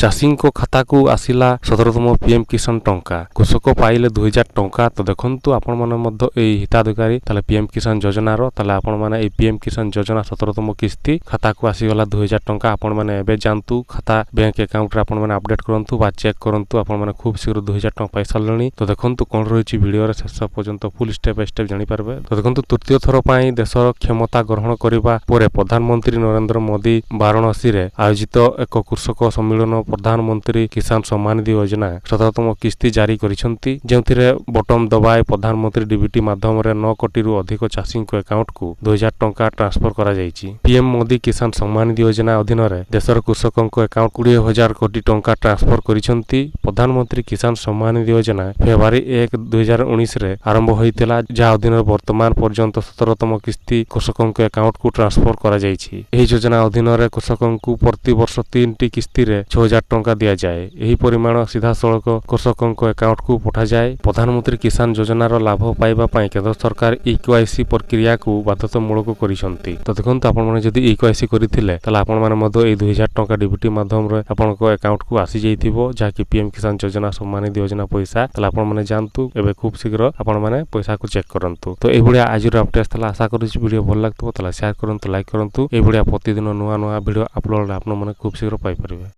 ଚାଷୀଙ୍କ ଖାତାକୁ ଆସିଲା 17ତମ ପିଏମ୍ କିଷାନ ଟଙ୍କା। କୃଷକ ପାଇଲେ 2000 ଟଙ୍କା। ତ ଦେଖନ୍ତୁ ଆପଣମାନେ ମଧ୍ୟ ଏଇ ହିତାଧିକାରୀ ତାହେଲେ ପିଏମ୍ କିଷାନ ଯୋଜନାର ତାହେଲେ ଆପଣମାନେ ଏଇ ପିଏମ୍ କିଷାନ ଯୋଜନା 17ତମ କିସ୍ତି ଖାତାକୁ ଆସିଗଲା 2000 ଟଙ୍କା। ଆପଣମାନେ ଏବେ ଯାଆନ୍ତୁ ଖାତା ବ୍ୟାଙ୍କ ଆକାଉଣ୍ଟରେ ଆପଣମାନେ ଆପଡେଟ୍ କରନ୍ତୁ ବା ଚେକ୍ କରନ୍ତୁ। ଆପଣମାନେ ଖୁବ୍ ଶୀଘ୍ର 2000 ଟଙ୍କା ପାଇସାରିଲେଣି। ତ ଦେଖନ୍ତୁ କ'ଣ ରହିଛି ଭିଡ଼ିଓରେ ଶେଷ ପର୍ଯ୍ୟନ୍ତ ଫୁଲ୍ ଷ୍ଟେପ୍ ବାଇ ଷ୍ଟେପ୍ ଜାଣିପାରିବେ। ତ ଦେଖନ୍ତୁ ତୃତୀୟ ଥର ପାଇଁ ଦେଶର କ୍ଷମତା ଗ୍ରହଣ କରିବା ପରେ ପ୍ରଧାନମନ୍ତ୍ରୀ ନରେନ୍ଦ୍ର ମୋଦି ବାରାଣସୀରେ ଆୟୋଜିତ ଏକ କୃଷକ ସମ୍ମିଳନ ପ୍ରଧାନମନ୍ତ୍ରୀ କିଷାନ ସମ୍ମାନ ନିଧି ଯୋଜନା 17ତମ କିସ୍ତି ଜାରି କରିଛନ୍ତି, ଯେଉଁଥିରେ ବଟମ୍ ଦବାଇ ପ୍ରଧାନମନ୍ତ୍ରୀ ଡିବିଟି ମାଧ୍ୟମରେ 9 କୋଟିରୁ ଅଧିକ ଚାଷୀଙ୍କ ଆକାଉଣ୍ଟକୁ 2000 ଟଙ୍କା ଟ୍ରାନ୍ସଫର କରାଯାଇଛି। ପିଏମ୍ ମୋଦି କିଷାନ ସମ୍ମାନ ନିଧି ଯୋଜନା ଅଧୀନରେ ଦେଶର କୃଷକଙ୍କ ଆକାଉଣ୍ଟ 20,000 କୋଟି ଟଙ୍କା ଟ୍ରାନ୍ସଫର କରିଛନ୍ତି। ପ୍ରଧାନମନ୍ତ୍ରୀ କିଷାନ ସମ୍ମାନ ନିଧି ଯୋଜନା ଫେବୃଆରୀ 1, 2019ରେ ଆରମ୍ଭ ହୋଇଥିଲା, ଯାହା ଅଧୀନରେ ବର୍ତ୍ତମାନ ପର୍ଯ୍ୟନ୍ତ 17ତମ କିସ୍ତି କୃଷକଙ୍କ ଆକାଉଣ୍ଟକୁ ଟ୍ରାନ୍ସଫର କରାଯାଇଛି। ଏହି ଯୋଜନା ଅଧୀନରେ କୃଷକଙ୍କୁ ପ୍ରତିବର୍ଷ 3ଟି କିସ୍ତିରେ 6000 ଟଙ୍କା ଦିଆଯାଏ। ଏହି ପରିମାଣ ସିଧାସଳଖ କୃଷକଙ୍କ ଆକାଉଣ୍ଟକୁ ପଠାଯାଏ। ପ୍ରଧାନମନ୍ତ୍ରୀ କିଷାନ ଯୋଜନାର ଲାଭ ପାଇବା ପାଇଁ କେନ୍ଦ୍ର ସରକାର ଇକେୱାଇସି ପ୍ରକ୍ରିୟାକୁ ବାଧ୍ୟତାମୂଳକ କରିଛନ୍ତି। ତ ଦେଖନ୍ତୁ ଆପଣମାନେ ଯଦି ଇକେୱାଇସି କରିଥିଲେ ତାହେଲେ ଆପଣମାନେ ମଧ୍ୟ ଏଇ 2000 ଟଙ୍କା ଡିବିଟି ମାଧ୍ୟମରେ ଆପଣଙ୍କ ଆକାଉଣ୍ଟକୁ ଆସିଯାଇଥିବ, ଯାହାକି ପିଏମ୍ କିଷାନ ଯୋଜନା ସମ୍ମାନ ନିଧି ଯୋଜନା ପଇସା। ତାହେଲେ ଆପଣମାନେ ଯାଆନ୍ତୁ ଏବେ ଖୁବ୍ ଶୀଘ୍ର ଆପଣମାନେ ପଇସାକୁ ଚେକ୍ କରନ୍ତୁ। ତ ଏଇଭଳିଆ ଆଜିର ଅପଡେଟ୍ ଥିଲା। ଆଶା କରୁଛି ଭିଡ଼ିଓ ଭଲ ଲାଗିଥିବ। ତାହେଲେ ସେୟାର କରନ୍ତୁ, ଲାଇକ୍ କରନ୍ତୁ। ଏଇଭଳିଆ ପ୍ରତିଦିନ ନୂଆ ନୂଆ ଭିଡ଼ିଓ ଅପଲୋଡ଼ ଆପଣମାନେ ଖୁବ୍ ଶୀଘ୍ର ପାଇପାରିବେ।